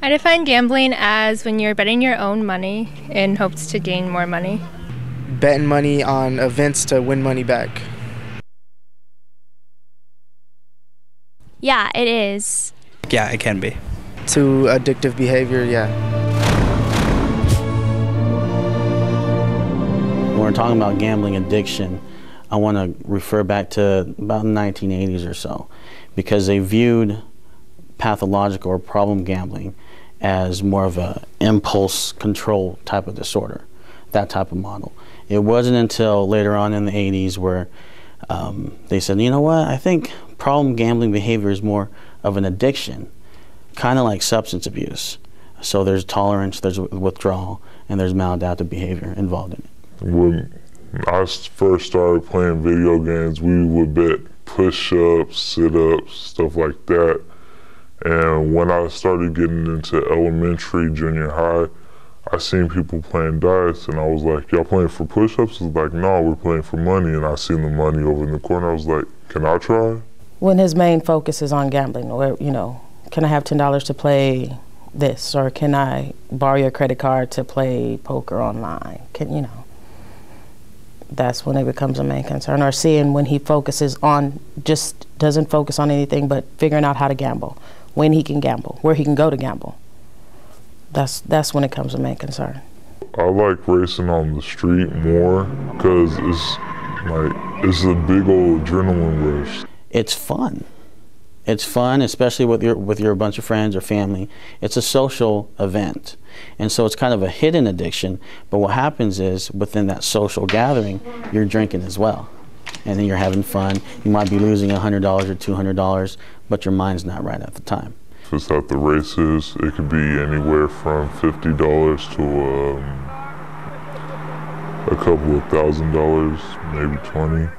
I define gambling as when you're betting your own money in hopes to gain more money. Betting money on events to win money back. Yeah, it is. Yeah, it can be. To addictive behavior, yeah. When we're talking about gambling addiction, I want to refer back to about the 1980s or so, because they viewed pathological or problem gambling as more of a impulse control type of disorder, that type of model. It wasn't until later on in the 80s where they said, you know what, I think problem gambling behavior is more of an addiction, kind of like substance abuse. So there's tolerance, there's withdrawal, and there's maladaptive behavior involved in it. When I first started playing video games, we would bet push-ups, sit-ups, stuff like that. And when I started getting into elementary, junior high, I seen people playing dice, and I was like, y'all playing for push-ups? It was like, no, we're playing for money. And I seen the money over in the corner. I was like, can I try? When his main focus is on gambling, or, you know, can I have $10 to play this? Or can I borrow your credit card to play poker online? You know, that's when it becomes a main concern. Or seeing when he focuses on, just doesn't focus on anything but figuring out how to gamble, when he can gamble, where he can go to gamble. That's when it comes a main concern. I like racing on the street more because it's a big old adrenaline rush. It's fun. It's fun, especially with your bunch of friends or family. It's a social event. And so it's kind of a hidden addiction, but what happens is within that social gathering, you're drinking as well. And then you're having fun. You might be losing $100 or $200, but your mind's not right at the time. If it's at the races, it could be anywhere from $50 to a couple of $1,000, maybe 20.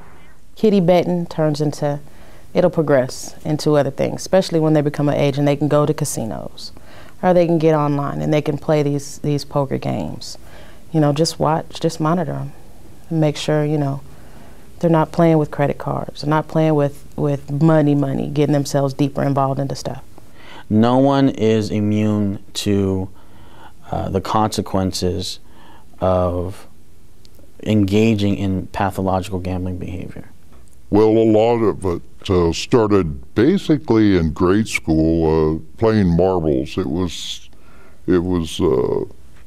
Kitty betting turns into, it'll progress into other things, especially when they become an age and they can go to casinos, or they can get online and they can play these poker games. You know, just watch, just monitor them, and make sure, you know, they're not playing with credit cards, they're not playing with money, getting themselves deeper involved into stuff. No one is immune to the consequences of engaging in pathological gambling behavior. Well, a lot of it started basically in grade school, playing marbles. That was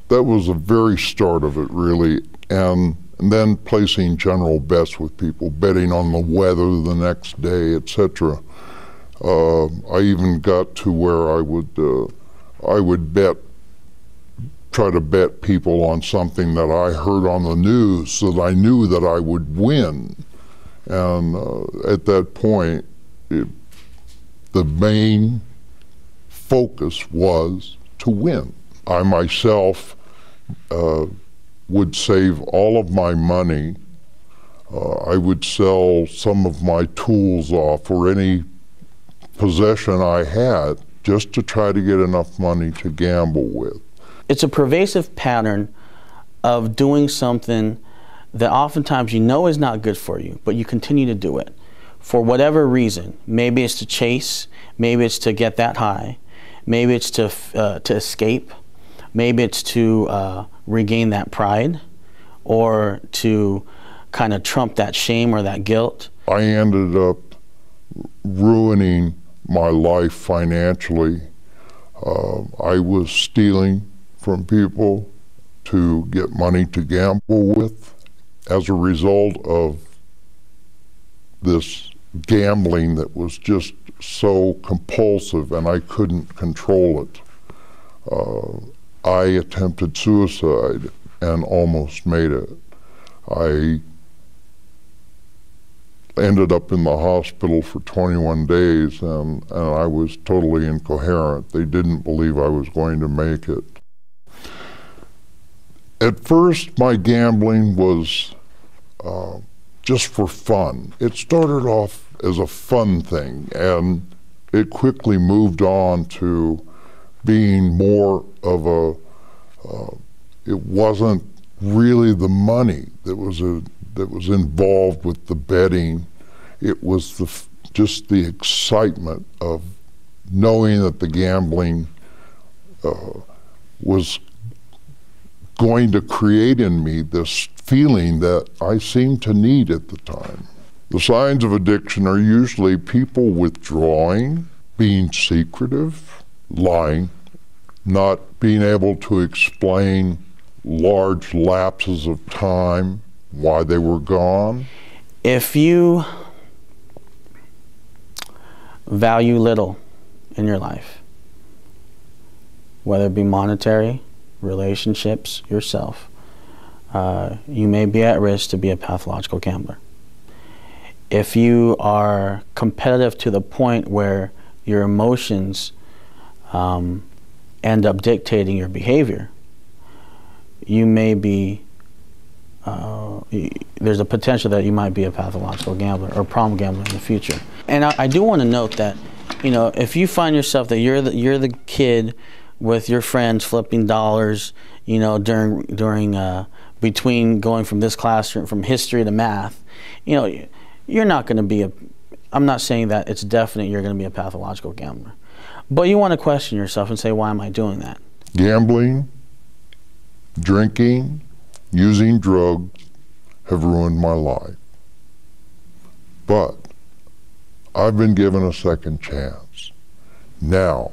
the very start of it, really, and then placing general bets with people, betting on the weather the next day, etc. I even got to where I would try to bet people on something that I heard on the news so that I knew that I would win. And at that point, the main focus was to win. I myself would save all of my money. I would sell some of my tools off, or any possession I had, just to try to get enough money to gamble with. It's a pervasive pattern of doing something that oftentimes you know is not good for you, but you continue to do it for whatever reason. Maybe it's to chase, maybe it's to get that high, maybe it's to escape, maybe it's to regain that pride, or to kind of trump that shame or that guilt. I ended up ruining my life financially. I was stealing from people to get money to gamble with. As a result of this gambling that was just so compulsive and I couldn't control it, I attempted suicide and almost made it. I ended up in the hospital for 21 days and I was totally incoherent. They didn't believe I was going to make it. At first, my gambling was just for fun. It started off as a fun thing, and it quickly moved on to being more of a, it wasn't really the money that was involved with the betting. It was just the excitement of knowing that the gambling was going to create in me this feeling that I seemed to need at the time. The signs of addiction are usually people withdrawing, being secretive, lying, not being able to explain large lapses of time, why they were gone. If you value little in your life, whether it be monetary, relationships, yourself, you may be at risk to be a pathological gambler. If you are competitive to the point where your emotions end up dictating your behavior, you may be, there's a potential that you might be a pathological gambler or problem gambler in the future. And I do want to note that, you know, if you find yourself that you're the kid with your friends flipping dollars, you know, between going from this classroom, from history to math, you know, you're not going to be I'm not saying that it's definite you're going to be a pathological gambler. But you want to question yourself and say, why am I doing that? Gambling, drinking, using drugs have ruined my life. But I've been given a second chance. Now,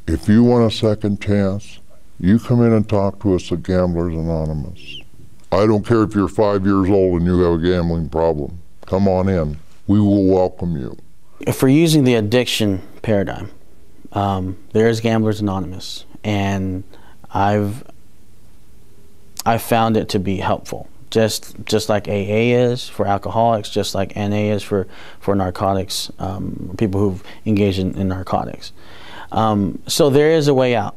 if you want a second chance, you come in and talk to us at Gamblers Anonymous. I don't care if you're 5 years old and you have a gambling problem. Come on in. We will welcome you. If we're using the addiction paradigm, there is Gamblers Anonymous, and I've found it to be helpful. Just like AA is for alcoholics, just like NA is for narcotics, people who've engaged in narcotics. So there is a way out.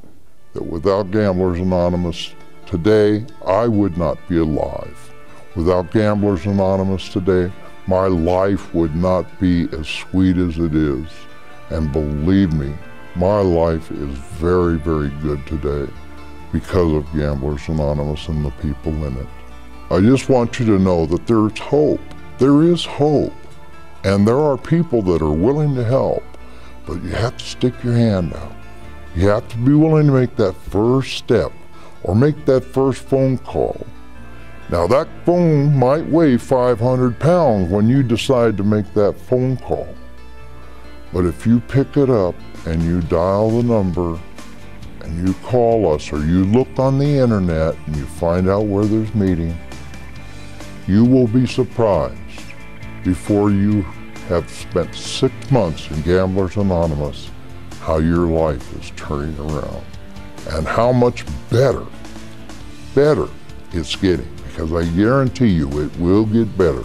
That without Gamblers Anonymous today, I would not be alive. Without Gamblers Anonymous today, my life would not be as sweet as it is. And believe me, my life is very, very good today because of Gamblers Anonymous and the people in it. I just want you to know that there's hope. There is hope. And there are people that are willing to help, but you have to stick your hand out. You have to be willing to make that first step or make that first phone call. Now that phone might weigh 500 pounds when you decide to make that phone call. But if you pick it up and you dial the number and you call us, or you look on the internet and you find out where there's meeting, you will be surprised before you have spent 6 months in Gamblers Anonymous how your life is turning around and how much better it's getting, because I guarantee you it will get better.